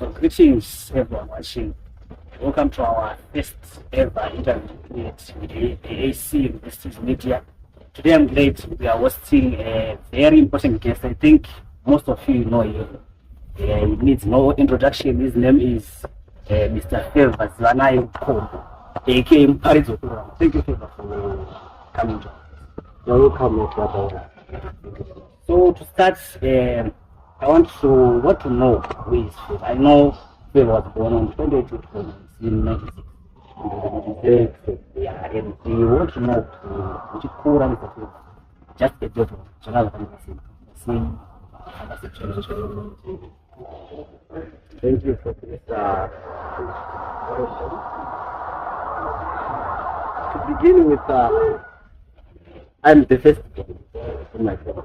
So greetings everyone watching. Welcome to our first ever interview with the AC University's media. Today I'm glad we are hosting a very important guest. I think most of you know him. He needs no introduction. His name is Mr. Favor Rukombo, aka Mparidzo. Thank you, Favor, for coming to us. You're welcome, brother. So to start, I want to know who is Favor. I know Favor was born on 28th of 1996. Yeah, and we want to know which core and just a bit of general same. Thank you for this. To begin with, I'm the first in my family.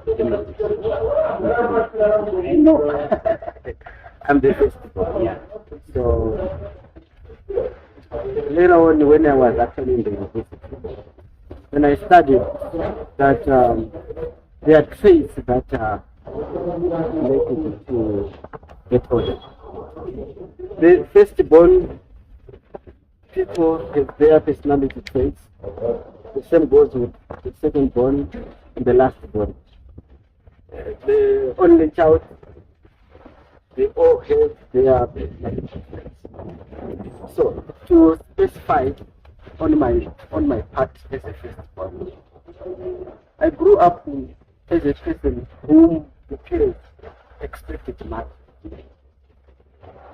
I know. I'm the first one, yeah. So later on, when I was actually in the university, when I studied that there are traits that are related to get older. The firstborn people have their personality traits. The same goes with the secondborn and the lastborn. The only child, they all have their personality traits. So to specify on my part as a firstborn, I grew up as a person whom the parents expected much.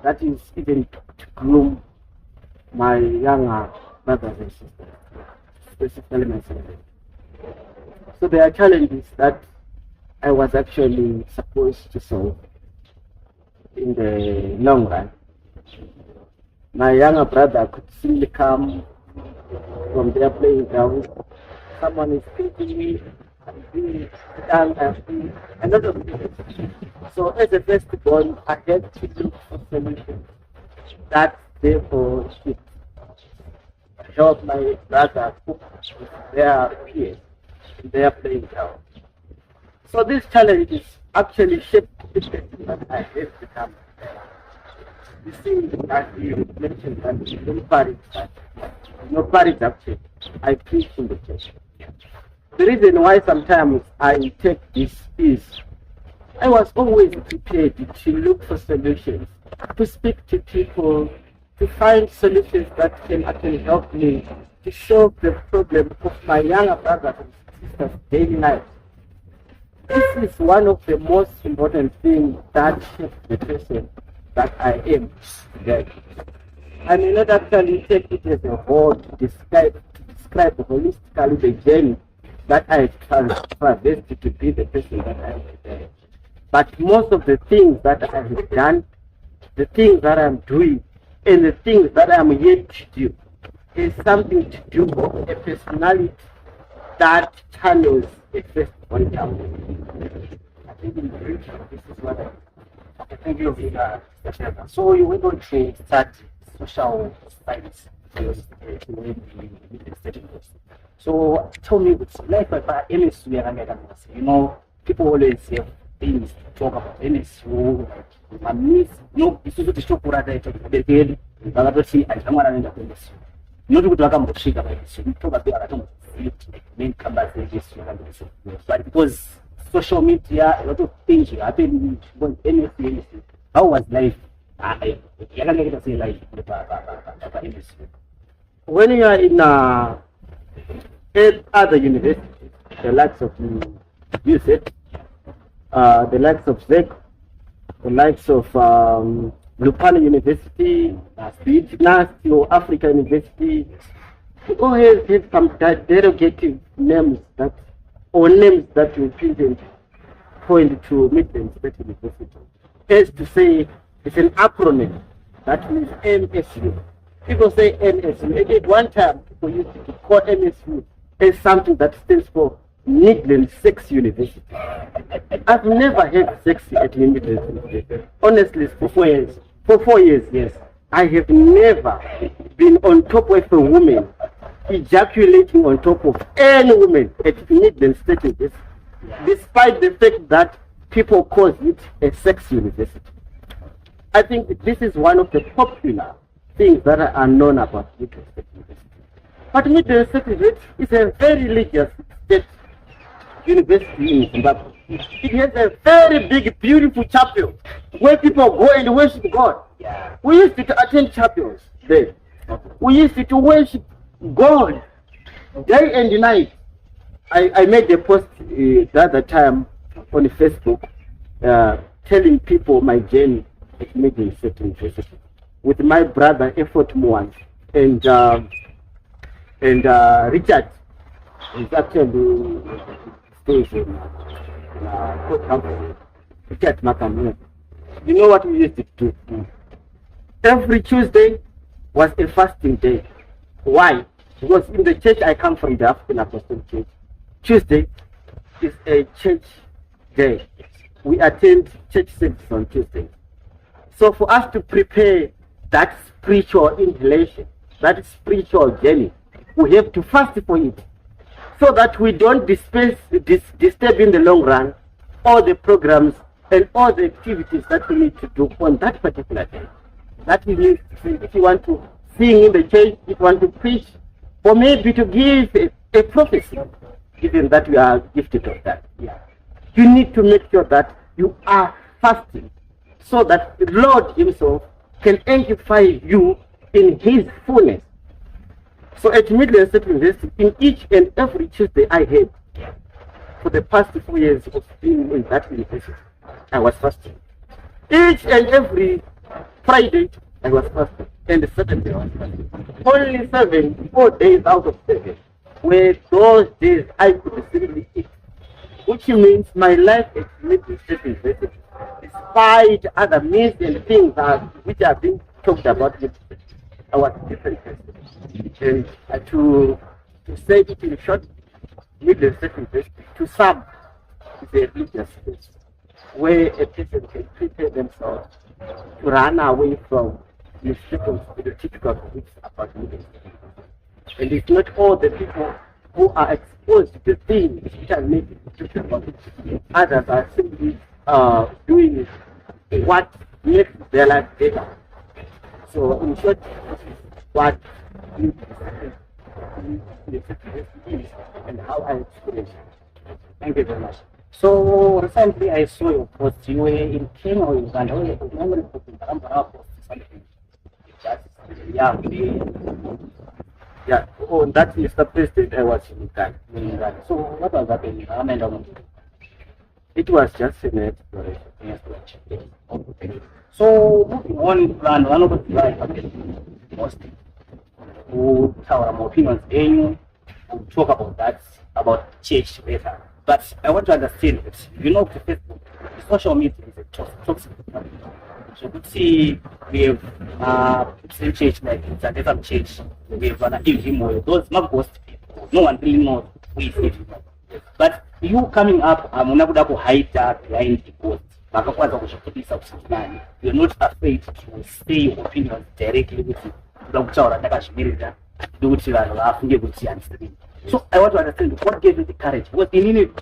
That is even to groom my younger brothers and sisters, specifically my sister. So there are challenges that I was actually supposed to solve in the long run. My younger brother could simply come from their playing ground. Someone is beating me, and lot of things. So as a firstborn, I had to look for solutions that therefore should help my brother cope with their peers in their playing ground. So this challenge is actually shaped the person that I have become. You see, as you mentioned, that no parish actually. I preach in the church. The reason why sometimes I take this is I was always prepared to look for solutions, to speak to people, to find solutions that can actually help me to solve the problem of my younger brothers and sisters' daily life. This is one of the most important things that shapes the person that I am today. I may not actually take it as a whole to describe holistically the journey that I traversed to be the person that I am today. But most of the things that I have done, the things that I'm doing, and the things that I'm yet to do is something to do with a personality that channels a firstborn child. I think in brief, this is what I Thank you, So you went on to start social science. So tell me, what's like by MSU, you know, people always have things to talk about MSU, like no, it's just to show that the see I don't want to end up in this. Not to talk about shit about this, you talk about the main campus, but because social media, a lot of things happen when anything. How was life? I can't say life. When you are in other universities, the likes of USET, the likes of ZEC, the likes of Lupane University, NAST or Africa University, we always have some derogative names that will point to Midland State University. As to say, it's an acronym that means MSU. People say MSU. Maybe at one time people used to call MSU as something that stands for Midland Sex University. I've never had sex at Midland. Honestly, for 4 years. For 4 years, yes. I have never been on top of a woman, ejaculating on top of any woman at Midland State University, despite the fact that people call it a sex university. I think this is one of the popular things that are known about Middle State University. But Middle State University is a very religious state university in Zimbabwe. It has a very big, beautiful chapel where people go and worship God. Yeah. We used to attend chapels there. We used to worship God day and night. I made a post the other time on Facebook telling people my journey at Middle State University with my brother Effort Mwan and Richard. He's actually stays in Port Harcourt. Richard Makam. You know what we used to do? Every Tuesday was a fasting day. Why? Because in the church I come from, the African Apostolic Church, Tuesday is a church day. We attend church service on Tuesday. So for us to prepare that spiritual inhalation, that spiritual journey, we have to fast for it, so that we don't disturb in the long run all the programs and all the activities that we need to do on that particular day. That means if you want to sing in the church, if you want to preach, or maybe to give a prophecy, given that we are gifted of that. Yeah. You need to make sure that you are fasting, so that the Lord himself can amplify you in his fullness. So at Middle State University, in each and every Tuesday I had, for the past 4 years of being in that university, I was fasting. Each and every Friday I was fasting, and Saturday I was fasting. Only 4 days out of 7 were those days I could simply eat, which means my life at Middle State University, despite other myths and things which are being talked about, I was different. And to say it in short, Middle State University, to some, is a religious space where a person can prepare themselves to run away from the stereotypical beliefs about Middle State. And it's not all the people who are exposed to the things which are making it about it. Others are simply doing what makes their life better. So in short, this is what and how I experience it. Thank you very much. So recently I saw your post. You were in Kenya or Uganda. Yeah. Oh, that is the president I was in Uganda. So what was happening? It was just an exploration. Okay. So moving on, plan one of the most who tell our opinions and we'll talk about that, about church later. But I want to understand that, Facebook, social media is a toxic. So you could see we have same church, like it's a different church. We have an EV, those not ghost people. No one really knows who is it. But you coming up, unakuda kuhaita behind the ghost. You're not afraid to say your opinions directly with you. So I want to understand what gave you the courage. Because in it,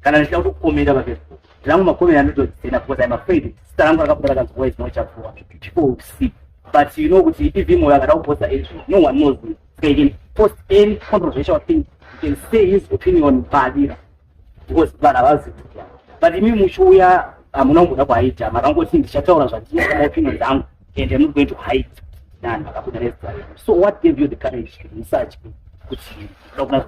can I tell you comment about it? Because I'm afraid people will see. But even more no one knows me. They can post any controversial thing, you can say his opinion badly. Because but in Mushuya, I'm not going to hide. I'm not going to opinions and I'm not going to hide. So what gave you the courage to research my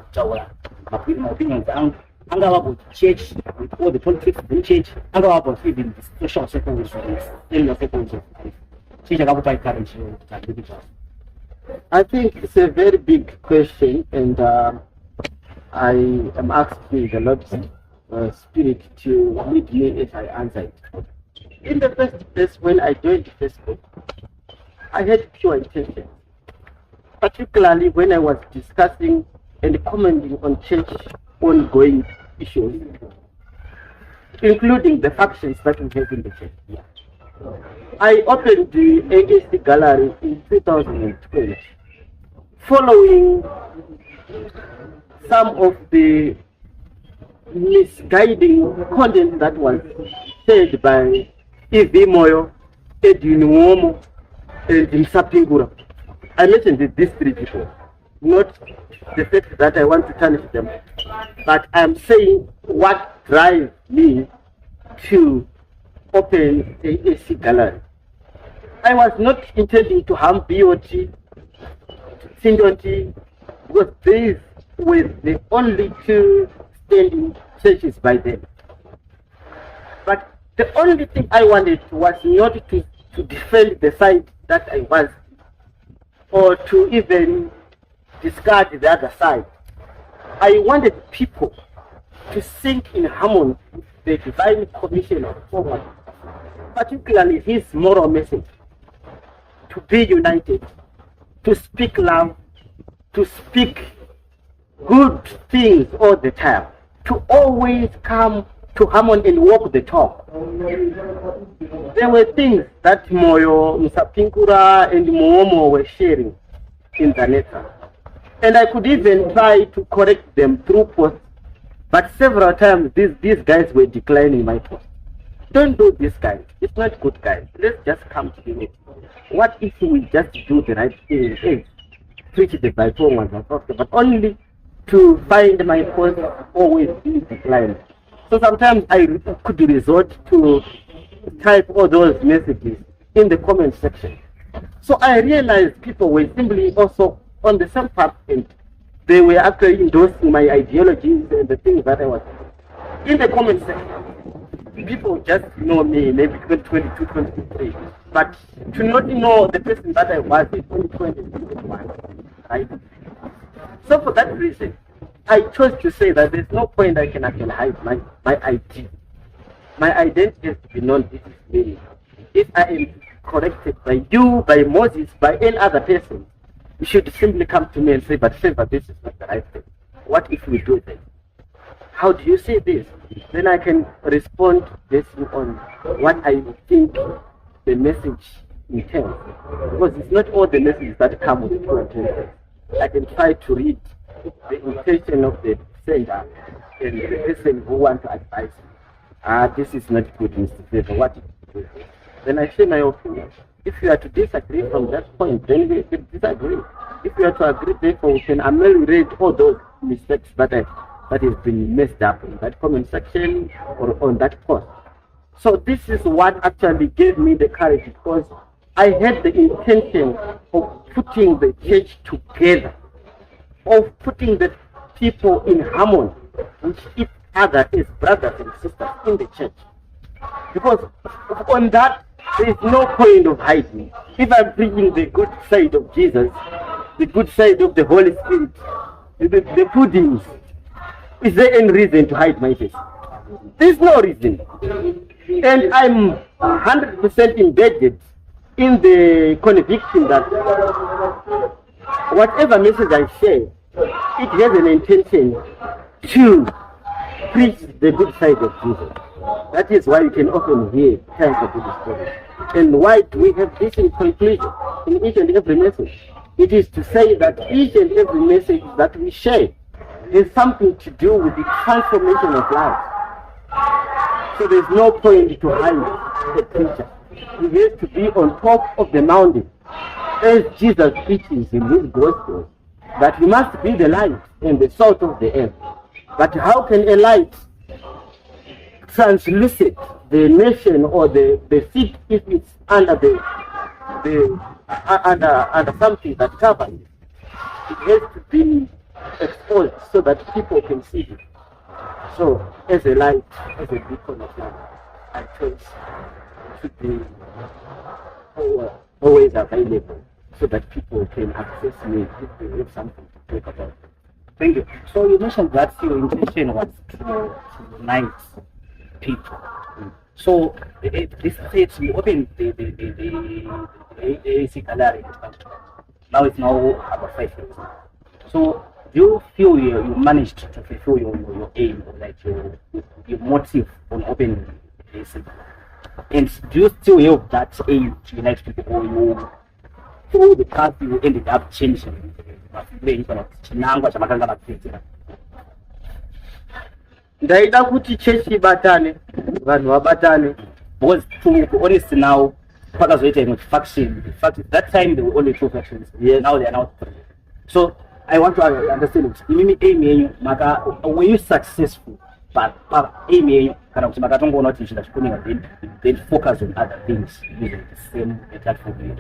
opinions and about church with all the politics of the church and about even the social circles in the circles of life? I think it's a very big question, and I am asking the Lord's Spirit to lead me as I answer it. In the first place, when I joined Facebook, I had pure intention, particularly when I was discussing and commenting on church ongoing issues, including the factions that we have in the church. I opened the AAC gallery in 2012, following some of the misguiding content that was said by E.V. Moyo Edwin Womo, and Msapingura. I mentioned these three people, not the fact that I want to tarnish them, but I'm saying what drives me to open a AC gallery. I was not intending to harm BOT, Sindoti, because these were the only two standing churches by then. But the only thing I wanted was not to defend the side that I was, or to even discard the other side. I wanted people to sink in harmony with the divine commission of God, particularly his moral message, to be united, to speak love, to speak good things all the time, to always come to harmony and walk the talk. There were things that Moyo, Msapinkura, and Moomo were sharing in the letter. And I could even try to correct them through posts, but several times these guys were declining my post. Don't do this, guys. It's not good, guys. Let's just come to the meeting. What if we just do the right thing? Hey, preach the Bible once and for all, but only to find my post always being declined. So sometimes I could resort to type all those messages in the comment section. So I realized people were simply also on the same path, and they were actually endorsing my ideologies and the things that I was in the comment section. People just know me maybe 2022, 2023, but to not know the person that I was in 2020, 2021, right? So for that reason, I chose to say that there's no point I can actually hide my ID. My identity has to be known. This is me. If I am corrected by you, by Moses, by any other person, you should simply come to me and say, but Favor, this is not the right thing. What if we do this? How do you say this? Then I can respond based on what I think the message entails. Because it's not all the messages that come with true intention. I can try to read the intention of the sender and the person who wants to advise me. This is not good, Mr. Favor. What if you do this? Then I share my opinion. If you are to disagree from that point, then we can disagree. If you are to agree, therefore we can ameliorate all those mistakes that has been messed up in that comment section or on that post. So this is what actually gave me the courage, because I had the intention of putting the church together, of putting the people in harmony with each other as brothers and sisters in the church. Because on that, there is no point of hiding. If I'm preaching the good side of Jesus, the good side of the Holy Spirit, the puddings, is there any reason to hide my face? There's no reason. And I'm 100% embedded in the conviction that whatever message I share, it has an intention to preach the good side of Jesus. That is why you can often hear kinds of good stories. And why do we have this in conclusion in each and every message? It is to say that each and every message that we share has something to do with the transformation of life. So there's no point to hide the preacher. He has to be on top of the mountain, as Jesus teaches in his gospel, that he must be the light and the salt of the earth. But how can a light translucent the nation or the seed if it's under under something that covers it? It has to be exposed so that people can see it. So as a light, as a beacon of light, I chose to be always available so that people can access me if they have something to talk about. Thank you. So you mentioned that your intention was to unite people. So this stage you opened the AC gallery. Now it's now about 5 years. So do you feel you managed to fulfill your aim, like your motive on opening AC? And do you still have that aim to unite people, or you through the path you ended up changing? Ndaida kuti chechi ibatane, vanhu vabatane. Because to be honest now, faction. In fact, that time there were only 2 factions. Yes. Now they are now 3. So I want to understand were you successful? But aim kind of then focus on other things using the same platform.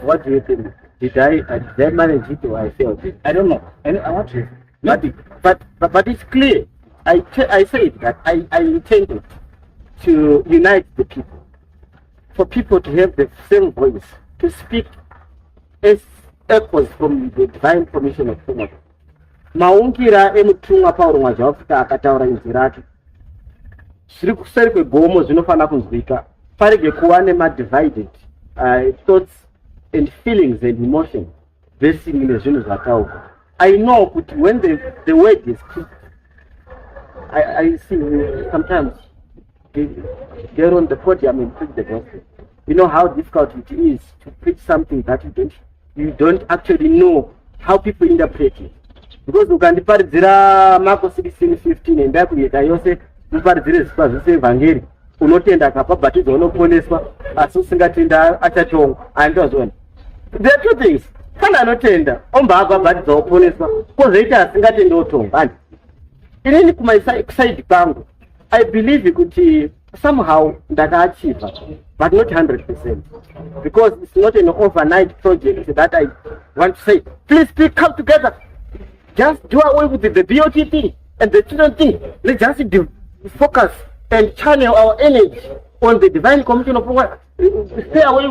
What do you think? Did I manage it or I failed it? I don't know. I want to. But it's clear. I said that I intended to unite the people, for people to have the same voice, to speak as echoes from the divine permission of God. Maungira emutumwa Paulo mwazvafuta akataura inzwi rake. Zviri kuseri kwegomo zvinofana kunzwika. Parege kuva nemadivided thoughts and feelings and emotions basing nezvinhu zvataurwa. I know that when the word is preached, I see you sometimes get on the podium and preach the gospel. You know how difficult it is to preach something that you don't actually know how people interpret it. Because ukandiparidzira Marko 16:15 enda kunyika yose muparidzire zvisikwa zvese evhangeri, unotenda akabhabhatidzwa unoponeswa, asi usingatenda achatongwa. Andozvona. There are 2 things. Kana anotenda omba akabhabhatidzwa uponeswa, kwozoita asingatenda otongwa. Inini kumaiside kwangu, I believe kuti somehow ndakaachiva, but not 100%, because it's not an overnight project that I want to say, please come together, just do away with the BOT thing and the children thing. Let's just focus and channel our energy on the divine commission of God. Stay away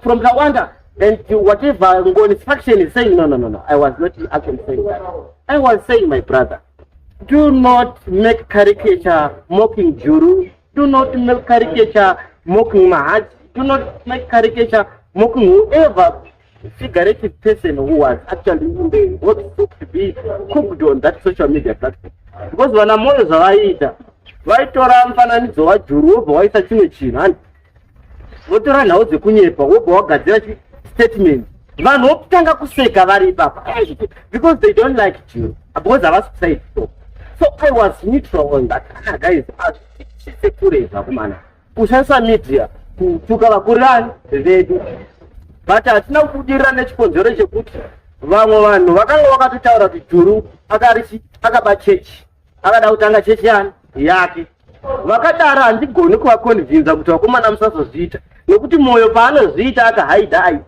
from Rwanda and whatever Ngoni's faction is saying. No. I was not actually saying that. I was saying, my brother, do not make caricature mocking Juru. Do not make caricature mocking Mahaj. Do not make caricature mocking whoever figurative person who was actually in the what to be cooked on that social media platform. Because when I'm always vaitora mufananidzo waJuru wobva waisa chimwe chinhu hani votora nhau dzekunyepa wobva wagadzira statement, vanhu votanga kuseka vari ipapa because they don't like Juru, because havasi kusai so I was neutral on that. Guys, chisekureza kumana kushandisa media kutuka vakurani vedu, but hatina kubudirira nechikonzero chekuti vamwe vanhu vakanga vakatotaura kuti Juru akaba chechi akada kutanga chechi yake, vakadaro handigoni kuvakonvinza kuti vakomana musazozviita, nekuti mwoyo paanozviita akahaidha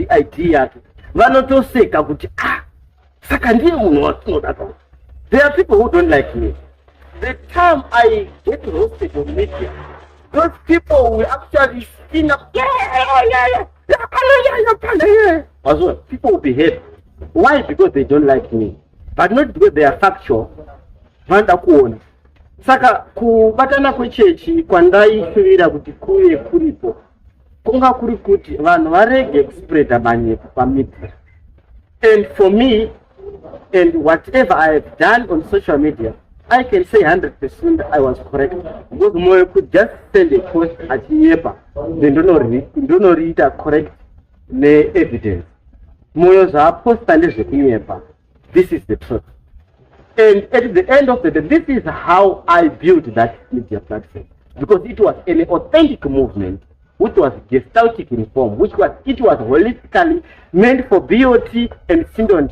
ID yake vanotoseka kuti saka ndiye munhu watinoda. There are people who don't like me. The time I get roasted on media, those people will actually spin up. Also, people will behave. Why? Because they don't like me, but not because they are factual. Vanda kuona. Saka kubatana kwechechi kwandaifivira kuti kuye kuripo kunga kuri kuti vanhu varege kuspreada manyepo pamedia. And for me, and whatever I have done on social media, I can say 100% I was correct, because Moyo could just send a post at Yepa, then don't read a correct evidence. Moyo's post and Yepa. This is the truth. And at the end of the day, this is how I built that media platform, because it was an authentic movement, which was gestaltic in form, it was holistically meant for BOT and Sindon.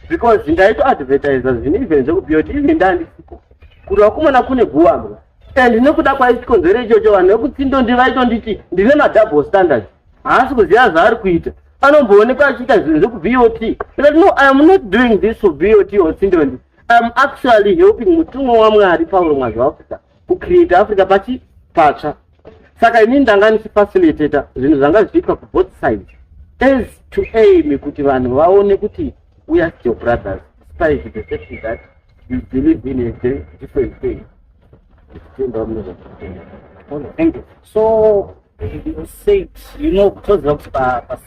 Because ndaito advertisers zvinoivhenze kubot izvi ndandisipo kuti vakomana kune guwamwa, and nekuda kwaichikonzero ichocho vanhu vekutsindo ndivaitonditi ndine madouble standard, haasi kuziva zvaari kuita, anomboonekwa achiita zvinhu zvekubot. No, I am not doing this for BOT or Sindon. I am actually helping mutumwa waMwari Paulo mwazvafuta kucreate Africa patsva. Saka inini ndanga ndichifacilitator zvinhu zvanga zvichiitwa kuboth sides as to aim kuti vanhu vaone kuti we are still brothers, despite the fact that we believe in a very different thing. Thank you. So, you said, because of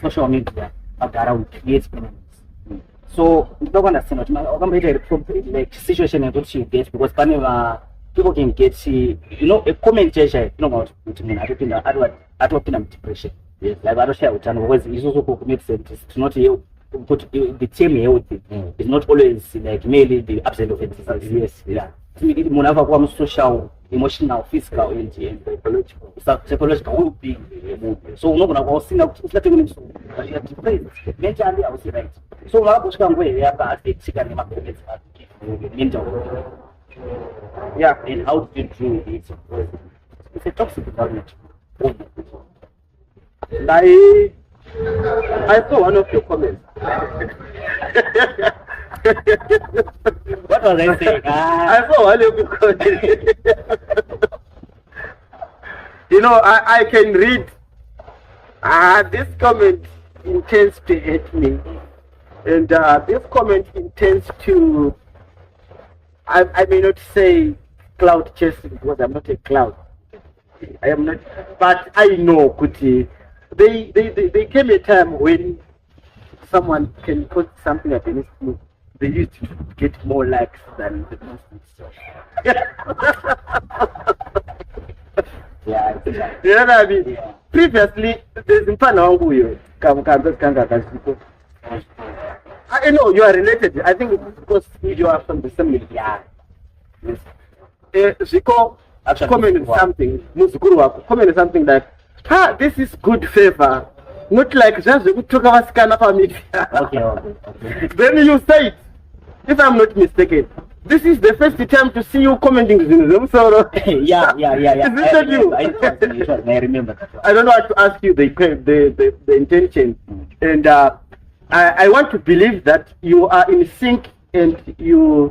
social media, around create memories. So, you don't understand like situation that you get, because people can get, a comment gesture, about depression. Yes, like I don't share with you, because it's also makes sense. It's not you. But the term healthy is not always like merely the absence of exercise. Yes, yeah. Munava kwa social emotional, physical, and psychological well-being yemuntu. So unogona kwausinga kuti usilatheke nemsuku but you are depressed mentally awusi right. So ungakosvika nguva yaka affectika nemacomments mental. Yeah. And how do you deal with it? It's a toxic environment. I saw one of your comments. What was I saying? I saw one of your comments. You know, I can read. This comment intends to hurt me, and this comment intends to. I may not say cloud chasing because I'm not a cloud. I am not, but I know, Kuti. There came a time when someone can post something against me. They used to get more likes than the post itself. Yeah, you know what I mean? Yeah. Previously, there's mfana wangu huyo I know you are related. I think it's because you are from the same religion. Yeah. Yes. Ziko comment something, muzukuru wako comment something like, this is good favor. Not like just kutoka wasikana pa media. Okay. Then you say it. If I'm not mistaken, this is the first time to see you commenting Zim Soro. Yeah. Is it you? I remember that one. I don't know how to ask you the intention. And I want to believe that you are in sync and you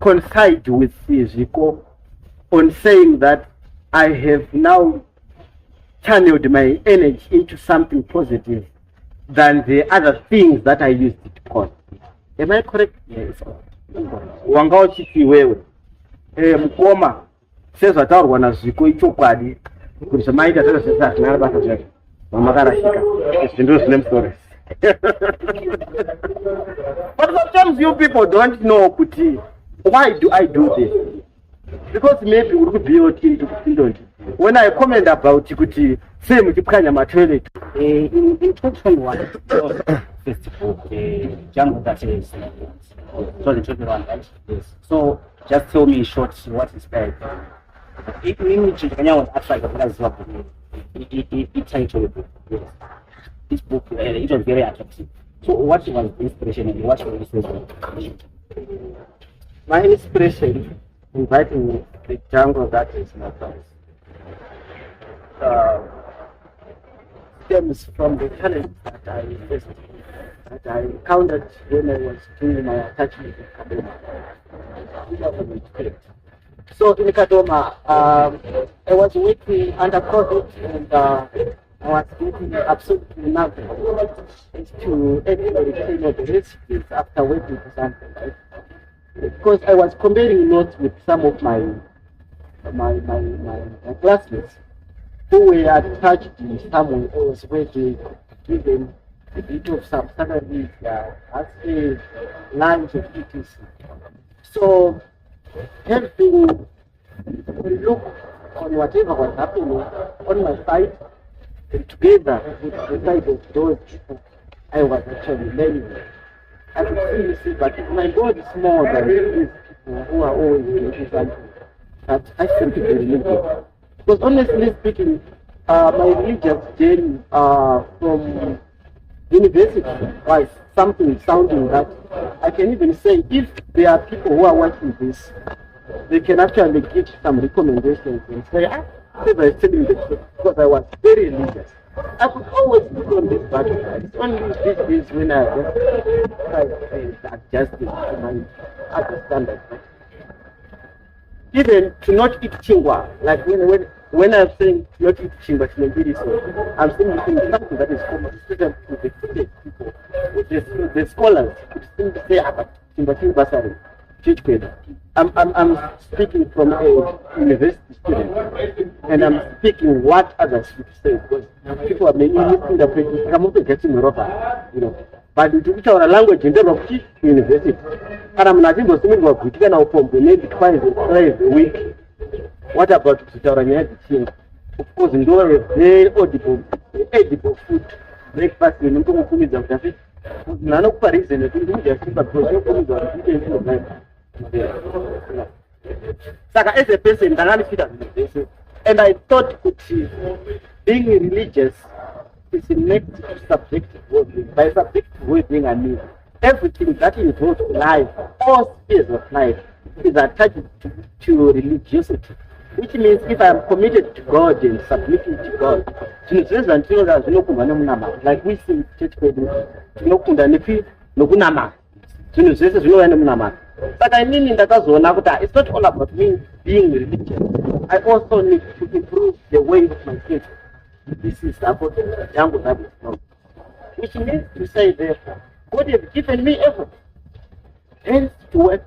coincide with Ziko on saying that I have now channeled my energy into something positive than the other things that I used it to cause. Am I correct? Yes. Wangao chiki wewe. Mkoma. Sasa taurwa na Ziko ichokwadi. Kulisema ita tena sasa na bata zake. Mama kara shika. It's the same stories. But sometimes you people don't know, Kuti, why do I do this? Because maybe we could be into Kuti. When I comment about Kuti, say Mukipkanya my toilet. In 2021, Facebook, Jungle that is 2021, right? Yes. So just tell me in short what is bad. It was actually titled, yes. This book, it was very attractive. So what was the inspiration and what was the inspiration? My inspiration inviting the jungle that is my place stems from the challenge that I faced, that I encountered when I was doing my attachment in Kadoma. So in Kadoma, I was working under COVID and I was getting absolutely nothing to actually clean up the recipes after waiting for something, right? Because I was comparing notes with some of my classmates who were attached to someone else where they give them a bit of some salaries as a lunch of etc. So helping look on whatever was happening on my side and together with the side of those people I was actually learning. I could really see that my God is more than these people who are always doing something. But I think it's religious. Because honestly speaking, my religious journey from university was something sounding that I can even say if there are people who are watching this, they can actually give some recommendations and say, Never is telling the truth because I was very religious. I could always put on this battle. It's only these days when I just try to adjust it to my other standards. Even to not eat chingwa, like when I'm saying not eat chingwa, I'm saying something that is common, especially to the people, with the scholars, who say about chingwa sorry. I'm speaking from a university student, and I'm speaking what others would say because people are maybe misinterpreting. I'm not getting Europa, you know. But to teach our language in terms of university, and I'm not even saying what we can open. We need twice a week. What about to of course, in a very edible food, breakfast. We need to cook it. None of Paris and the things we just because you Saka as a person, and I thought that being religious is next subjective wording. By subjective wording, I mean everything that involves life, all spheres of life, is attached to religiosity. Which means if I am committed to God and submitting to God, like we see church but I mean that it's not all about me being religious. I also need to improve the way of my thinking. This is about the jungle that is not. Which means to say therefore, God has given me everything. Hands to work,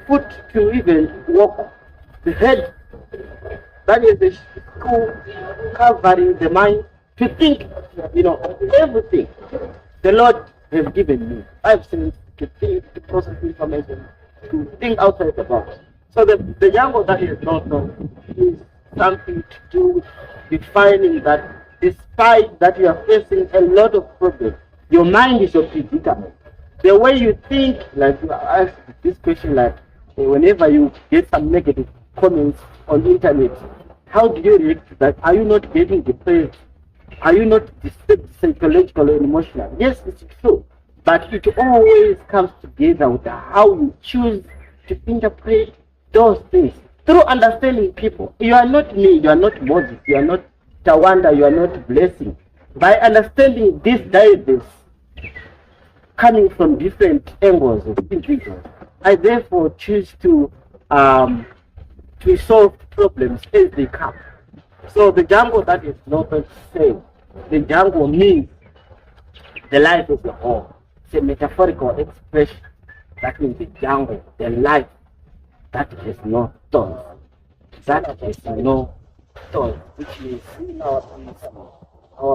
foot to even walk, the head, that is the school covering the mind, to think, everything the Lord has given me. 5 senses to think, to process information, to think outside the box. So the jungle that is not known is something to do with defining that despite that you are facing a lot of problems, your mind is your predicament. The way you think, like you asked this question, like whenever you get some negative comments on the internet, how do you react to that? Are you not getting depressed? Are you not disturbed psychological and emotional? Yes, it's true. But it always comes together with how you choose to interpret those things. Through understanding people. You are not me, you are not Moses, you are not Tawanda, you are not Blessing. By understanding these diaries coming from different angles of individuals, I therefore choose to solve problems as they come. So the jungle that is not saying, the jungle means the life as a whole. It's a metaphorical expression. That means the jungle, the life that has no thorns. That has no thorns, which means our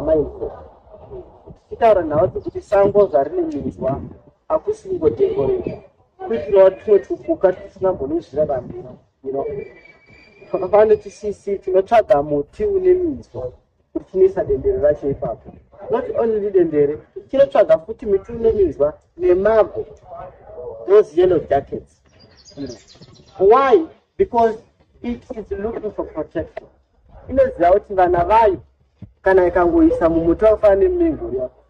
mindset. Titaura nawo kuti sango zvarinemidzwa akusingodekorera kuitirawo tumwe tupuka tisingambonizvira vambira pakafanira tisisi tinotsvaga muti une minzwa kuti tinoisa dendere racho ipapo. Not only dendere, tinotsvaga futi miti une minzwa nemago, those yellow jackets. Why? Because it is looking for protection. Inoziva kuti vana vayo kana ikangoisa mumuti wakafanana nemingo yako,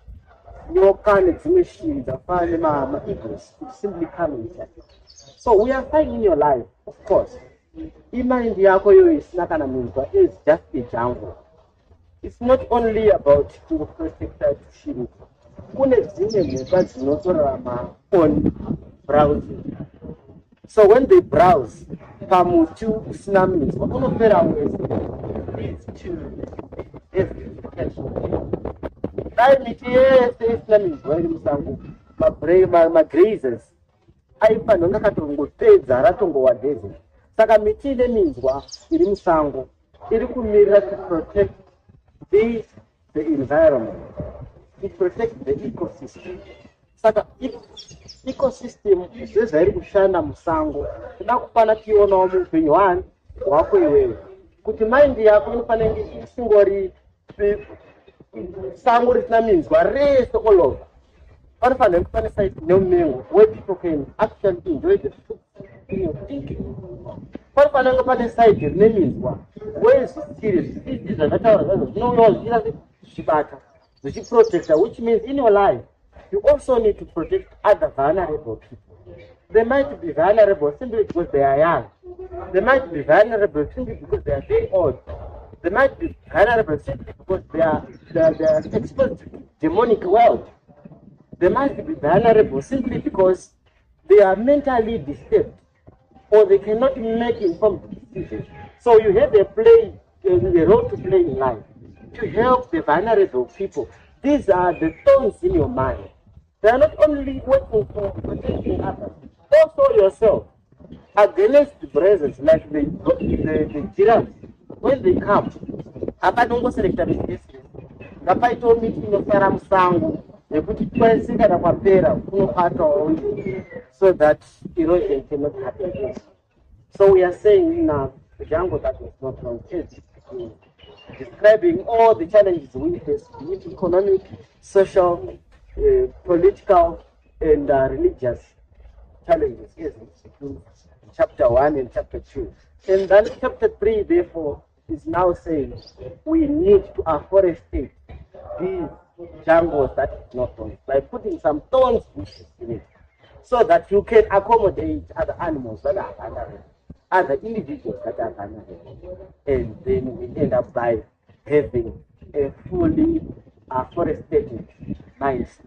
nyoka nedzimwe shiri dzakafanana nemaeagles could simply come and attack. So we are fine in your life, of course. Mind yako yo isina kana minzwa is just a jungle. It's not only about to protect that shiri. Kune dzimwe mhuka dzinotorarama on browsing. So when they browse, pamuti usina minzwa unopera mwezi leads to dai miti yese isina minzwa iri musango, magrazers aifanira kunge akatongopedza ratongowa desert. Saka miti ine minzwa iri musango iri kumirira to protect the environment, to protect the ecosystem. Saka ecosystem zvezvairi kushanda musango toda kufana tionawo muupenyu hwako iwewe kuti mind yako inofanira kunge isingori sango risina minzwa rese all over. Panofanira kuva site nemumengo where people can actually enjoy the fruit in your thinking. Panofanira kunge pane site rine minzwa where zvisiri zvidii zvakataura zvazvo zvinouyawo zvichira zvibata zvichiprotecta, which means in your life you also need to protect other vulnerable people. They might be vulnerable simply because they are young. They might be vulnerable simply because they are very old. They might be vulnerable simply because they are exposed to demonic world. They might be vulnerable simply because they are mentally disturbed or they cannot make informed decisions. So you have a role to play in life to help the vulnerable people. These are the thorns in your mind. They are not only working for protecting others, also yourself against the brothers like the giraffes. When they come, apanongoselecta business. Ngapaito miti inofara musango nekuti kwese kana kwapera kunopatawo so that erosion cannot happen. So we are saying now the jungle that was not contained, describing all the challenges we face, be it economic, social, political, and religious. challenges, isn't it? Between chapter 1 and chapter 2. And then chapter 3, therefore, is now saying we need to afforestate these jungles that is not thorns by putting some thorns bushes in it, so that you can accommodate other animals that are vulnerable, other individuals that are vulnerable, and then we end up by having a fully forested nice.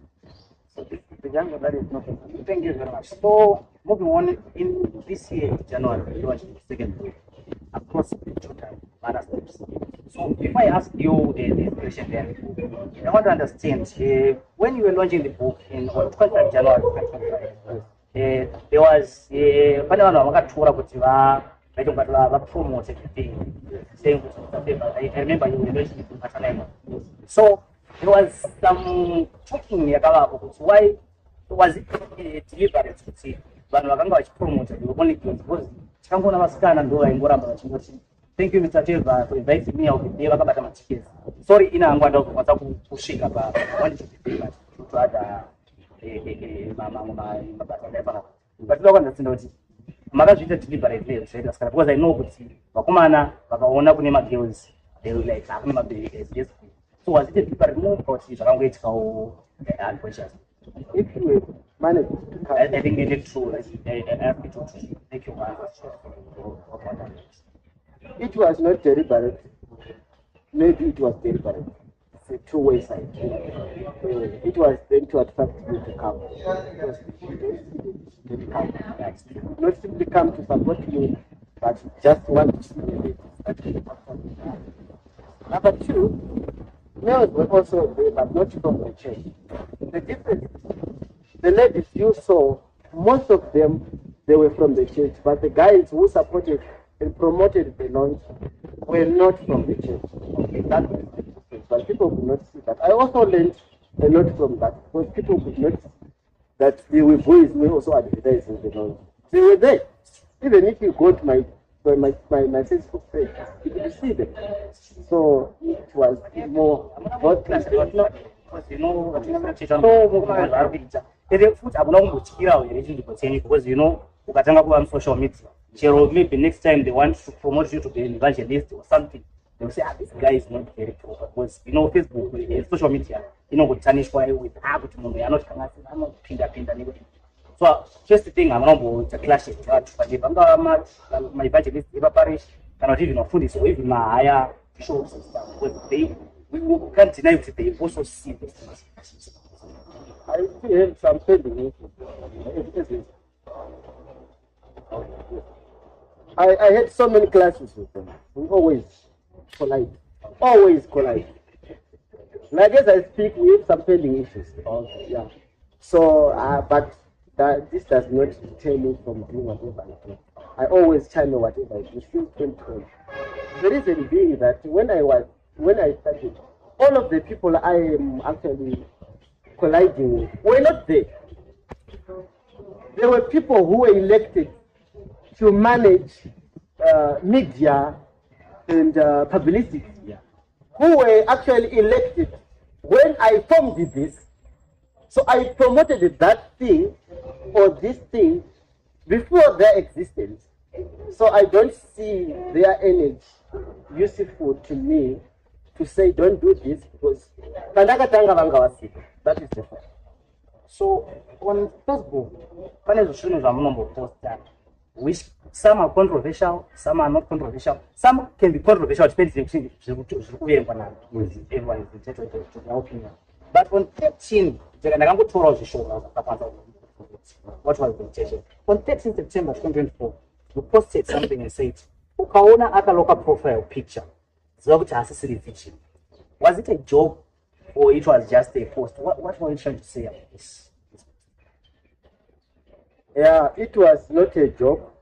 So this is the jungle that is not. Thank you very much. So moving on, in this year, January, we launched the second book across the total manuscripts. So before I ask you this question, then I want to understand when you were launching the book in on 12th January 2025, there was pane vanhu vavakatora kuti vapromote the thing, saying I remember you were launching the book at time. So there was some talking yakavapo kuti why was it deliberate kuti vanhu vakanga vachipromota they were only girls, because tikangoona vasikana ndo vaingoramba vachingoti thank you Mr. Teva for inviting me out today vakabata matickets. Sorry ina hangu andakwanisa kusvika pa wanted to be but to other mabasa ndaifana but ndakwanisa understand kuti makazviita deliberately zvaiita sikana, because I know kuti vakomana vakaona kune magirls they were like hakuna mabereki yes. So was it a deliberate move or zvakangoitikawo unconscious? If you manage to come, I think it is true. I have to make you answer. it was not deliberate. Maybe it was deliberate. It's a two-way side. It was then to attract you to come. Because you don't come. Not simply come to support you, but just want to see it. Number two, males were also there, but not from the church. The difference, the ladies you saw, most of them, they were from the church, but the guys who supported and promoted the launch were not from the church. Okay, that was the difference, but people could not see that. I also learned a lot from that, because people could not see that the boys were also advertising the launch. They were there. Even if you go to my Facebook page, you could see them. So it was more about because you know because you know ukatanga kuva on social media chero maybe next time they want to promote you to be an evangelist or something, they will say this guy is not very proper, because you know Facebook social media inongotanishwa with kuti munhu anotipinda nekuti. So just the thing amanomboita clashes zvatu panje vangava ma-evangelist epaparish kana kuti even vafundisi or even mahaya shows and stuff, because we can't deny that they also see this. I still have some pending issues. I had so many classes with them. We always collide. Like as I speak, we have some pending issues. Okay. Yeah. So, but this does not deter me from doing whatever I do. I always channel whatever I do. Since 2012. The reason being that when I started, all of the people I am actually colliding with were not there. There were people who were elected to manage media and publicity, who were actually elected when I formed this. So I promoted that thing or this thing before their existence. So I don't see their energy useful to me to say don't do this, because that is the fact. So on Facebook, which some are controversial, some are not controversial, some can be controversial depending on everyone is entitled to their opinion. But on 13, what was the intention? On 13 September 2024, you posted something and said, ukaona aka local profile picture, was it a joke or it was just a post? What were you trying to say about this? Yeah, it was not a joke.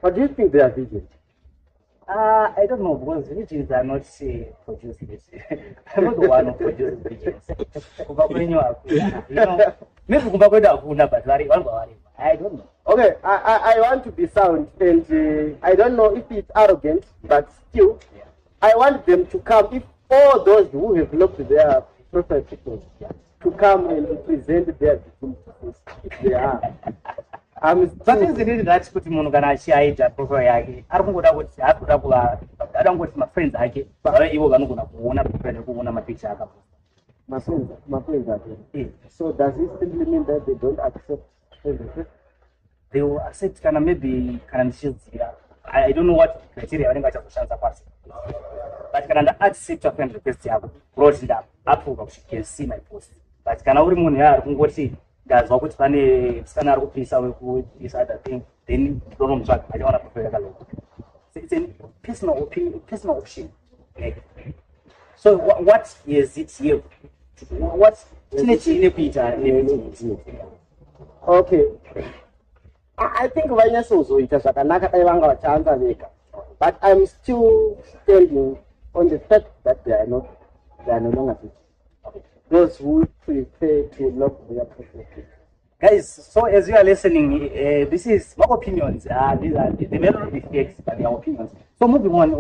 What do you think they are vegan? I don't know, because vegans are not produced this. I'm not the one who produces vegans. Maybe but I don't know. Okay, I want to be sound, and I don't know if it's arrogant, but still, I want them to come. If all those who have looked their profile pictures, to come and present their victims if they are. But isn't it that kuti munhu kana achiaita profile yake ari kungoda kuti ari kuda kuva adangoti mafriends ake ivo vanogona kuona profile nekuona mapicture akaposta my friends are so does it simply mean that they don't accept everything? They will accept kana maybe kana ndichiziva I don't know what criteria vanenge vachazoshandisa pasi but kana nda-accept a friend request yako brought it up approve kuti you can see my post but kana uri munhu ari kungoti ndazwa kuti pane musikana ari kupisa wekuthis other thing then ndonomutsvaga achaona profile yakaloko it's a personal opinion, personal option. So what is it here? What okay, I think vanyasozoita zvakanaka dai vanga vachaanza vega, but I'm still standing on the fact that they are no longer those who prefer to lock their profile. Guys, so as you are listening, this is my opinions. These are they may not be facts, but they are opinions. So moving on,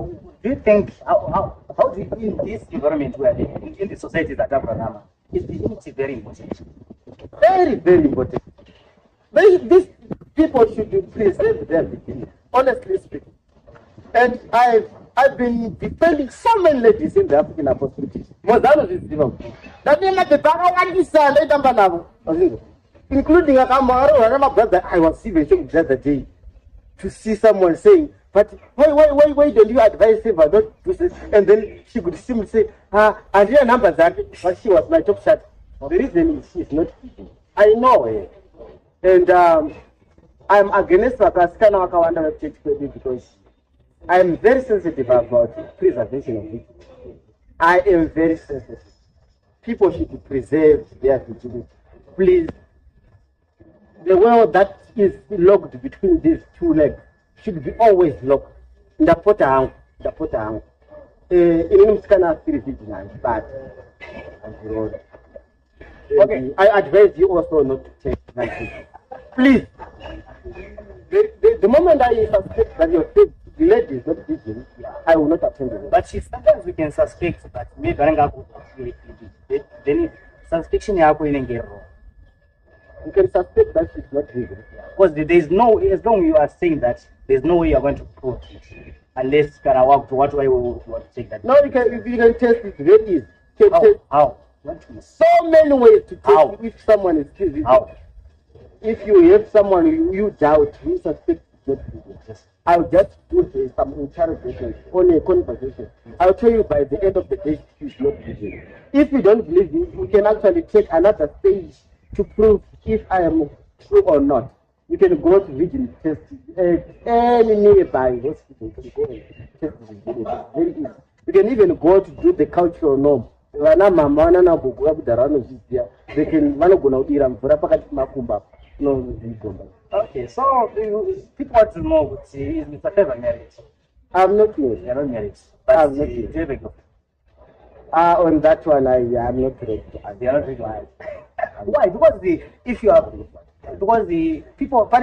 do you think how do you, in this environment where in the society that have Rama, is the unity very important? Very, very important. These people should preserve their dignity, honestly speaking. And I've been defending so many ladies in the African apostolic. Including a brother, I was even shocked the other day to see someone saying, but why don't you advise him not to do this? And then she could simply say, and your numbers are, but she was my top shot. The reason is she's not eating. I know it. And I'm against Wakaskana Wakawanda Church because I'm very sensitive about preservation of it. I am very sensitive. People should preserve their virginity. Please. The world that is locked between these two legs should be always locked. Ndapota hangu. Inini musikana asiri vigilant, but okay. I advise you also not to take that. Please. The moment I suspect that your lady is not vigilant, I will not attend it. But sometimes we can suspect that maybe then suspicion yako inenge wrong. You can suspect that she's not legal. Because there's no, as long as you are saying that, there's no way you're going to prove it. Unless Karawak, what way we want to take that? No, you can test it very easy. How? So many ways to test if someone is still legal. How? If you have someone you doubt, you suspect is not legal. Yes. I'll just put some interrogation on a conversation. I'll tell you by the end of the day, she's not legal. If you don't believe me, we can actually take another stage to prove if I am true or not. You can go to vigilance test at any nearby hospital. You can go and test vigilance. Very easy. You can even go to do the cultural norm. They can okay, so people want to know is Mr. Favor married? I'm not married. You're not married. But I'm not married. On that one, I'm not ready. They are not ready. Why? Because if you are, because the people, then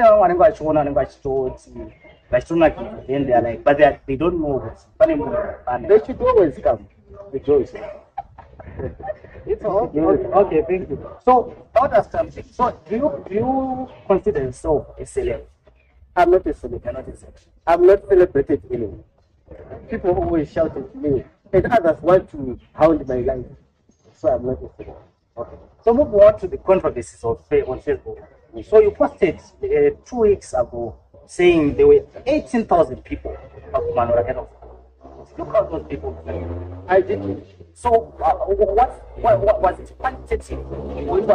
they are like, but they don't know. They should always come. It's okay, thank you. So, something. So, do you consider yourself a celeb? I'm not a celeb. You're not a celeb. I'm not celebrated anymore. People always shout at me, and others want to hound my life. So I'm not a celeb. Okay. So move on to the controversies on Facebook. So you posted 2 weeks ago saying there were 18,000 people Look at those people. I did. So what was it quantitative? What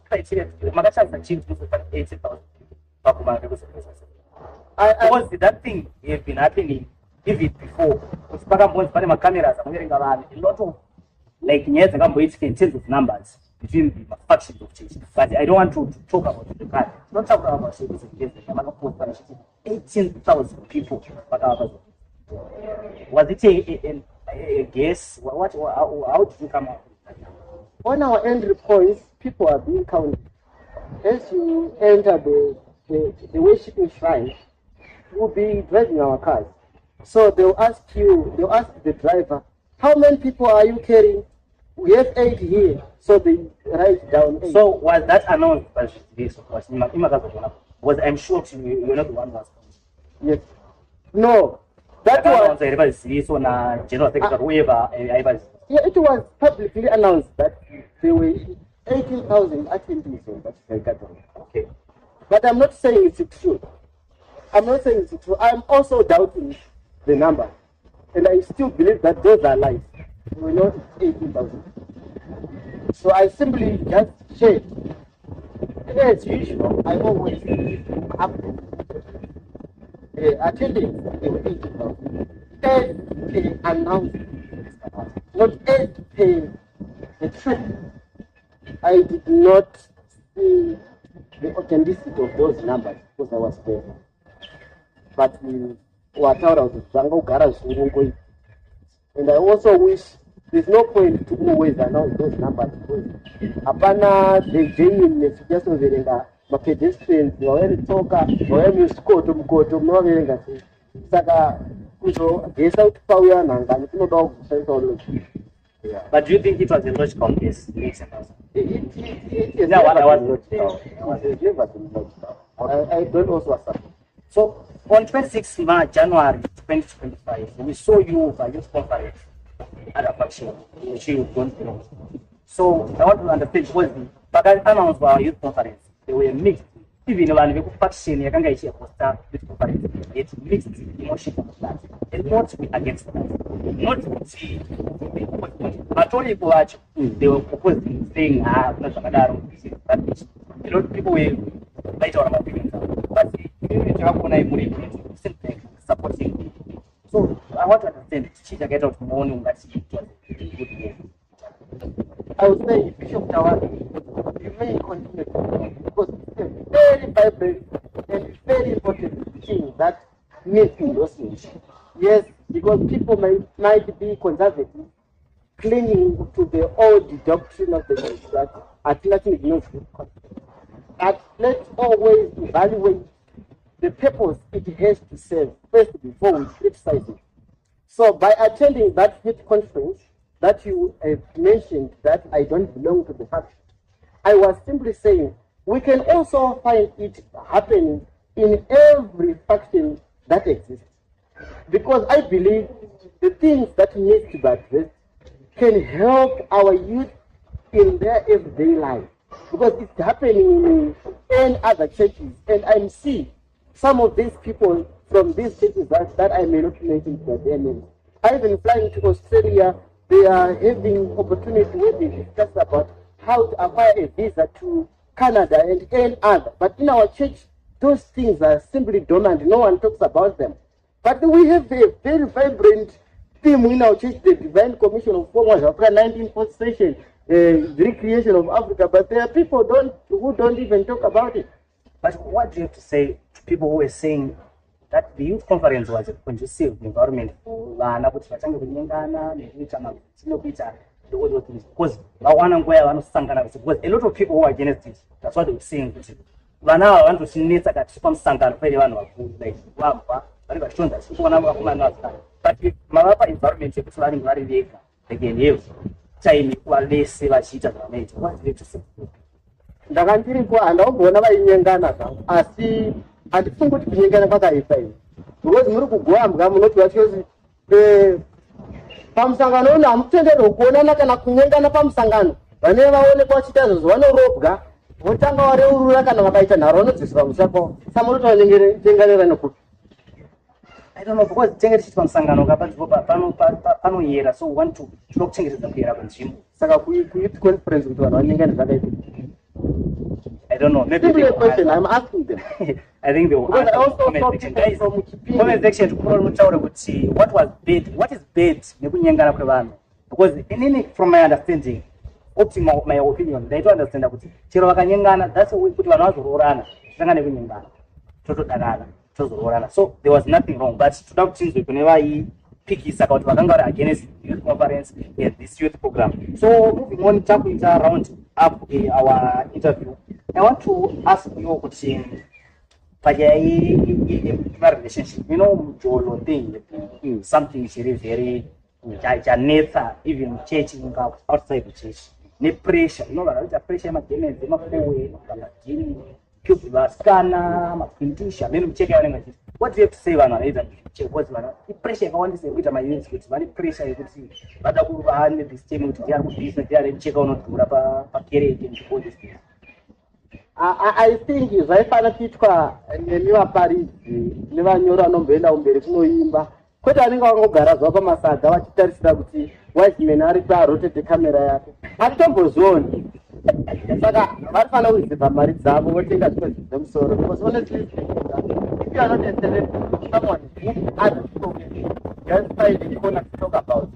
criteria? Magacha achieved this 18,000 because that thing has been happening even before. Cameras, a lot of like yes, in terms of numbers between the factions of change. But I don't want to talk about the card. Not talk about service against 18,000 people. Was it a guess? How did you come out? On our entry points, people are being counted. As you enter the worshiping shrine, you'll be driving our cars. So they'll ask the driver, how many people are you carrying? We have 8 here, so they write down 8. So was that announced by this? Was I'm sure you're not the one who was. Yes. No. That was. General secretary, whoever. Yeah, it was publicly announced that there were 18,000 attendees on that gathering. Okay. But I'm not saying it's true. I'm not saying it's true. I'm also doubting the number. And I still believe that those are lies. We know it's 18,000. So I simply just checked. As usual, I always have attending the 18,000. As they announced, not as they the truth. I did not see the authenticity of those numbers because I was there. But we were told of and I also wish there's no point to always announce those numbers because apana the genuineness just overenga pedestrians vaveritoka vavemusikoto mukoto munoverenga sei saka kuzogesa kuti pauya nhangani kunodawo kushandisa logic. Yeah. But do you think it was a logical guess? It is never logical. I don't also accept. So on 26 January 2025, we saw you by youth conference at a function which you don't know. So I want to understand because the announced by our youth conference, they were mixed. Even when we faction, you can get a poster youth conference. It's mixed emotion of that. And not against that. Not but only for they were proposing saying a lot of people will write on opinions. But you have one supporting. So I want to understand she's get out morning that she was good. I would say Bishop Tawari, you may continue because it's a very vibrant and very important thing that needs endorsement. Yes, because people might be conservative, clinging to the old doctrine of the church that Atlantic is not good. But let's always evaluate the purpose it has to serve first before we criticize it. So by attending that youth conference that you have mentioned that I don't belong to the faction, I was simply saying we can also find it happening in every faction that exists. Because I believe the things that need to be addressed can help our youth in their everyday life. Because it's happening in other churches. And I see some of these people from these churches that I may not mention by their names. I've been flying to Australia. They are having opportunity where they discuss about how to acquire a visa to Canada and other. But in our church, those things are simply dormant. No one talks about them. But we have a very vibrant theme in our church, the Divine Commission of Formers Africa 19th session, the recreation of Africa. But there are people who don't even talk about it. But what do you have to say to people who are saying that the youth conference was a conducive environment for because a lot of people who are against it, that's what they were saying. But if Malapa environment is running very big, again, time equality, what do you say? Ndakandiri kwa andobona vainyengana asi andifunga kuti kunyengana kwakaita ini because muri kugwambwa munoti vachozi pamusangano uno hamutenderwi kuonana kana kunyengana pamusangano vane vaonekwa vachiita izvozvo vanorobwa votanga vareurura kana vakaita nharo vanodzisira musha kwavo sa munoti vanyenganira nekuti I don't know because chengetedzwa musangano panoyera so we want to kuchengetedza kuyera kwenzvimbo saka kuyouth conference kuti vanhu vanyengane zvakaita I don't know. Maybe simply a question. I'm asking them. I think they will answer also comment section. Guys, comment section what was bad? What is bad? Because from my understanding, optimal my opinion, they don't understand that that's what we put on so there was nothing wrong. But to things we could never pick is about Wakanga against youth conference and this youth program. So moving on, jumping around up our interview. I want to ask you a question. Relationship, you know, Joel thing, something very, very chanetsa even church outside the church nepressure inovaita pressure yemagemenzi emafowe mamadhini cube vasikana mapindisha mene mucheke vanenge vachiti what do you have to say vanhu vanoita because vanhu ipressure yakawandisa yekuita mayunits kuti vane pressure yekuti vada kuva nedisiteme kuti ndiari kubusiness ndiari mucheka unodhura pakereke and all this things. I think zvaifana kuitwa nevaparidzi nevanyori vanomboenda kumberi kunoimba kwete vanenge vangogara zvavo pamasaga vachitarisira kuti wiseman ari parotate kamera yake hatitombozvioni saka varifana kuzipa mari dzavo votenga zvimwe zvinhu zvemusoro because honestly if you are not a celebrity, someone who has spoken just find a corner to talk about.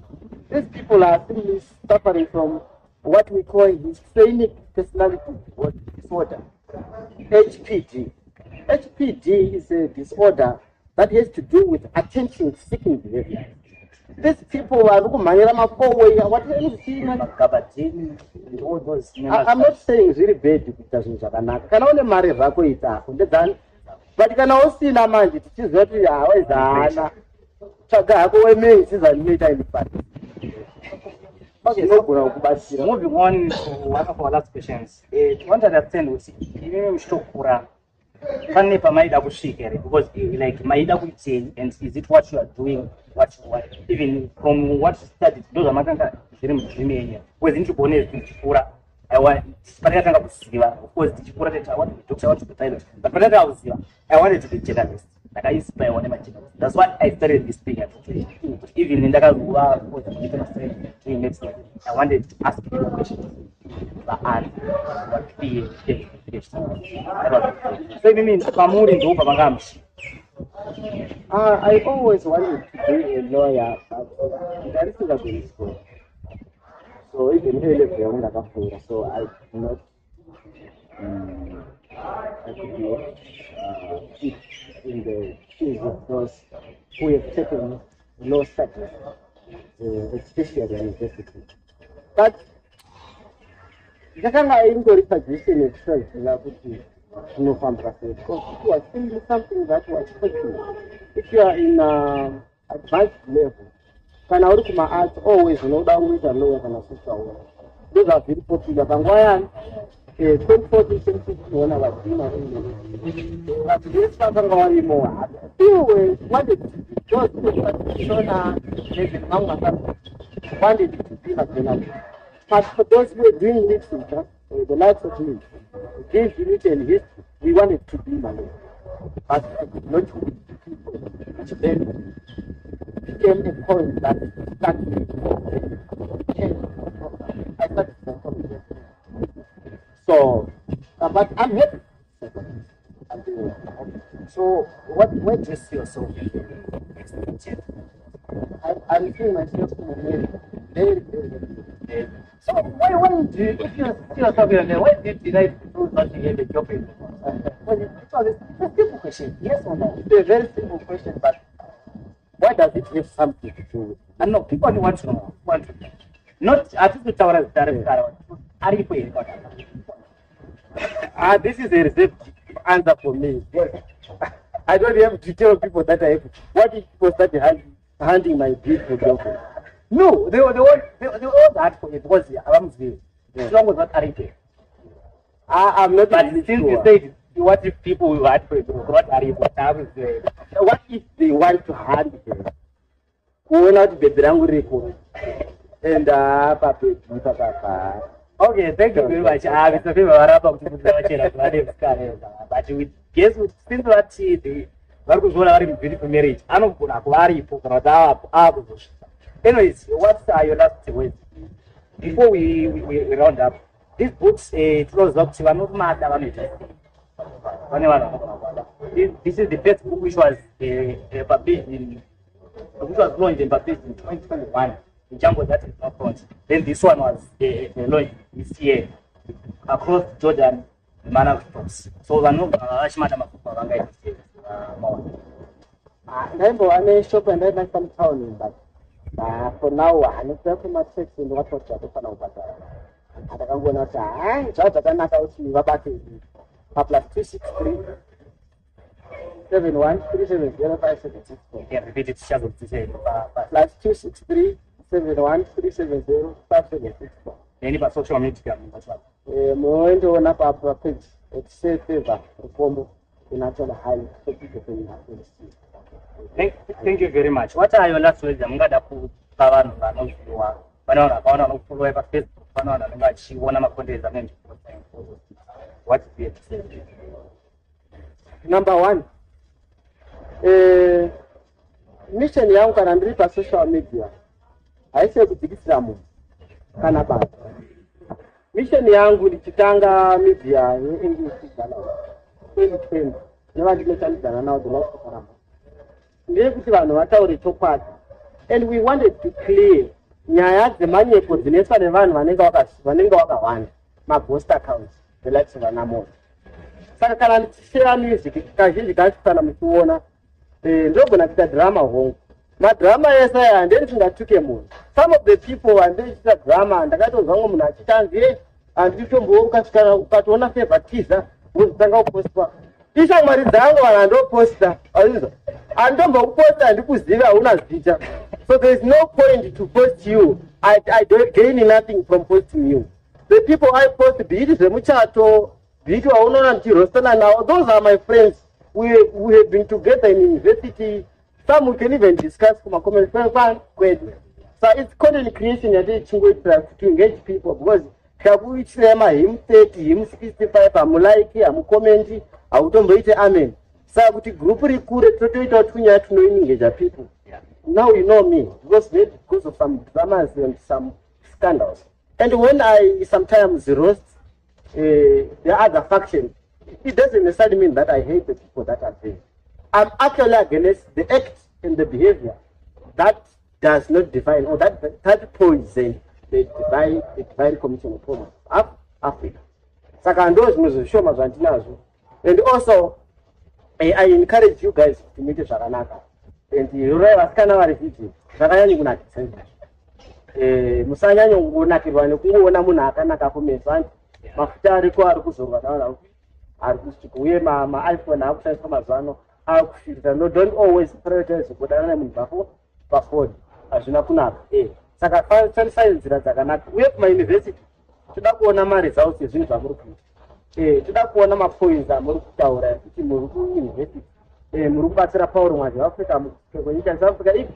These people are simply suffering from what we call schizophrenic personality disorder, HPD. HPD is a disorder that has to do with attention-seeking behavior. These people are kumhanyira mafowe, all those. I'm not saying it's really bad kuita zvinhu zvakanaka. Kana une mari zvako itako ndedzani. But kana usina manje tichiziva kuti haweza hana. Tsvaga hako wemei sizani unoita inipati. Okay, so moving on to one of our last questions. To understand kuti imi muchitokura pane pamaida kusvika here because like maida kuitei and is it what you are doing what you want even from what you studied those amakanga zviri muzvimenya because ndichibone ndichikura patakatanga kuziva of course ndichikura tati I want to be doctor I want to be pilot but patakatanga kuziva I wanted to be journalist like I inspire one journalist. That's why I started this thing actually. Even in Dakazuwa doing medicine I wanted to ask people questions and what PhD. So it means Pamuri ndo pamangamshi. I always wanted to be a lawyer, but that is not going school. So even here, so I could not fit in the shoes of those who have taken law studies, especially at the university. But ndakanga ingori suggestion yekusaziva kuti zvinofambira sei because it was simply something that was possible. If you are in advanced level, kana uri kuma-arts always unoda kuita lawyer kana social worker. Those are very popular. Panguva yani 2014, 2015 when I was doing my English. But this vakanga varimo still wanted to be those Shona, David Manga wanted to be a journalist. But for those who were doing literature, the likes of me, against unity and history, we wanted to be Malay. But I could not do people, which then became a point that started me. I started to so, but I'm happy. So, where do you see yourself? I'm seeing myself in a very, very, very. So, why do you, if you see yourself in there, why did you decide to do something in the job? Well, it was a simple question, yes or no? It's a very simple question, but why does it have something to do with it? And no, people want to know. Not at least the tower are you paying? This is a reserved answer for me. I don't have to tell people that I have. What if people start handing my bill for girlfriend? No, they all that for it because I'm still. As long as not Aripe. I'm not. But since you said, what if people will add for it? What Aripe? What if they want to hand it? Who not be record? And Papa. Okay, thank you very much. Mr. But we guess since what the marriage, I don't put a anyways, what are your last words? Before we round up, these books close up to this is the first book which was published which was launched and published in 2021. In Django that is not front. Then this one was launched this year across Jordan, the manner of talks. So we are not I shop and I some town, but for now, I'm not very much in what was the final battle. I don't go not judge and not out to about it. Plus 263 71 370 576. Yeah, repeat it, to say plus 263 71370576. Any pa social media WhatsApp. Muendoona page say favor Rukombo in actual high people can happen. Thank you very much. What are your last words? Mungada kupa vanhu vanozviwa vanoona nokufollowa paFacebook vanoona vachiona makondeza mengi. What is it? Number one, mission yangu kana ndiri pa social media haisi kudzikisira munhu kana basa. Mission yangu ndichitanga media yeEnglish channel 2020 nevandinotandidzana navo the last time ndeyekuti vanhu vataure chokwadi, and we wanted to clear nyaya dzemanyepo dzinoiswa nevanhu vanenge vakawanda maghost accounts the likes of Anamona. Saka kana ndichishare music kazhinji kacho kana muchiona ndogona kuita drama hongu. Madrama ese aya handeni tingatuke munhu. Some of the people handichiita drama ndakatozwa munhu achitanzi handitombowo ukatoona favoritism wozotanga kupostwa ishamwari dzangu vanhu handoposta azvizvo handitombokuposta handikuziva hauna zita, so there is no point to post you. I don't gain nothing from posting you. The people I post, be it zvemuchato, be it waunoona ndichirostana navo, those are my friends. We have been together in university. Some we can even discuss from a comment kwedu. So it's content creation to engage people, because kabuichirema him 30 him 65 amulaiki amukomenti automboite amen. Saka kuti group rikure totoita kuti kunyaya tunoengage people. Now you know me because of some dramas and some scandals. And when I sometimes roast the other faction, it doesn't necessarily mean that I hate the people that are there. I'm actually against the act and the behavior that does not define, or that poison the divine commission of Roma of Africa. Saka those muzishoma zvandinazo. And also, I encourage you guys to meet zvakanaka. And you're vasikana vari vhidhi zvakanyanya kunakisa. Musanyanya kunakirwa nekuona munhu akanaka kumeso anti mafuta ariko ari kuzorwa nawo ari kusvika uye ma-iPhone akushandiswa mazuva ano akusvika. No, don't always prioritize kudanana nemunhu pafoni, hazvina kunaka. Saka shandisai nzira dzakanaka. Uye kumauniversity toda kuona maresults ezvinhu zvamuri kuita. Toda kuona mapoints amuri kutaura kuti muri kuuniversity muri kubatsira pauro mwazi vaafrica kwenyika yeSouth Africa.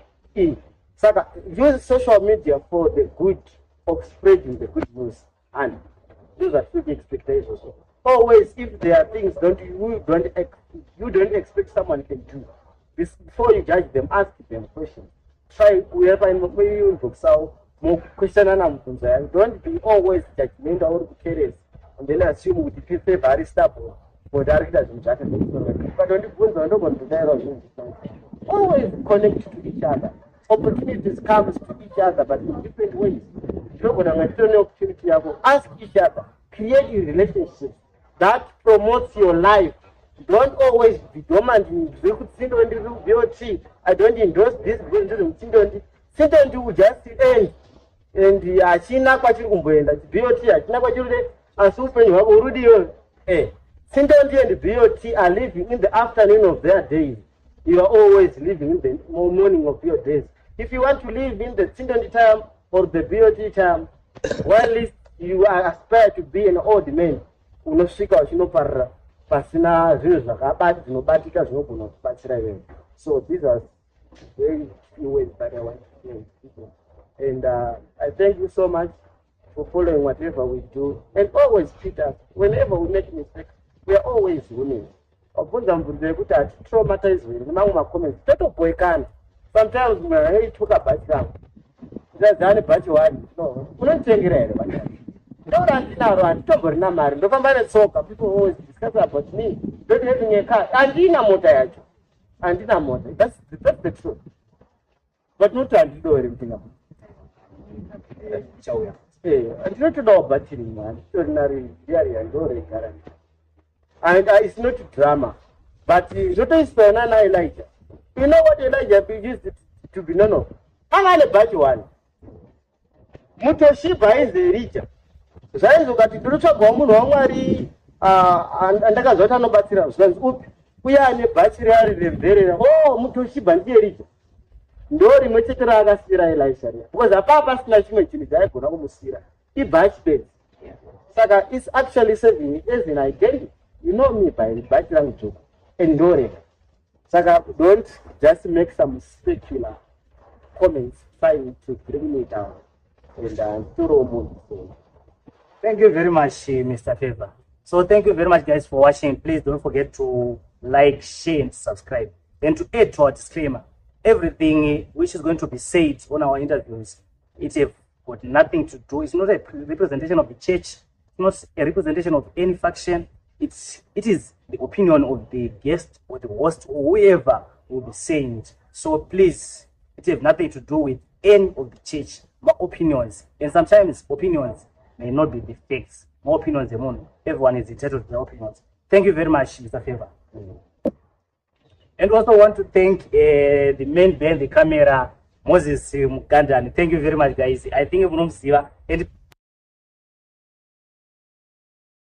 Saka use social media for the good of spreading the good news, and those are big expectations. Always, if there are things you don't expect someone can do, before you judge them, ask them questions. Try whoever in books out more question and don't be always judgmental or careless and then assume with the people very stable for directors in Japan. But don't always connect to each other. Opportunities comes to each other, but in different ways. Opportunity, ask each other, create a relationship that promotes your life. Don't always be dormant in VOT. I don't endorse this because will just end. And achina kwachiri kumboenda VOT achina kwachiri asi upenyu hwako urudiyo. Sindondi and VOT are living in the afternoon of their days. You are always living in the morning of your days. If you want to live in the Sindondi time or the VOT time, well, at least you aspire to be an old man. Unosvika uchinoparira pasina zvinhu zvinobatika zvinogona kubatsira iwewe. So these are very few ways that I want to share with people. And I thank you so much for following whatever we do, and always treat us. Whenever we make mistakes, we are always winning. Obvunza mvunzo yekuti traumatize nemamwe macomments totoboekana. Sometimes we talk about them. Zazani bhachi wani no unotengera here bana. Ndora ndinaro anditomborina mari ndofamba netsoka. People always discuss about me. Don't having a car. Andina mota yacho. Andina mota. That's the truth. But not andidori mtinga. Chauya. Andinotodawo bhatiri man. Ordinary diary andore gara. And it's not drama. But zvotoiswa na Elijah. You know what Elijah used to be known of? Angane bhachi wani. Mutoshiba is Elijah. Zvaizokati ndinotsvagwa munhu waMwari andakazva kuti anobatsira zvanzi upi uye ane bhachi reari remverera. Mutoshiba ndiye Elijah. ndo rimwe chete raakasiyira Elisha riya, because hapaa pasina chimwe chinhu chaaigona kumusiyira ibhachi bedzi. Saka it's actually serving as an identity. You know me by bhachi rangu dzvuku and ndorega. Saka don't just make some specular comments trying to bring me down and throw munhu. Thank you very much, Mr. Favor. So thank you very much, guys, for watching. Please don't forget to like, share, and subscribe. And to add to our disclaimer, everything which is going to be said on our interviews, it's got nothing to do. It's not a representation of the church. It's not a representation of any faction. It is the opinion of the guest or the host or whoever will be saying it. So please, it has nothing to do with any of the church opinions. And sometimes opinions may not be the facts. More opinions than one. Everyone is entitled to their opinions. Thank you very much, Mr. Favor. And also want to thank the main behind the camera, Moses Mugandani. Thank you very much, guys. I think everyone knows. And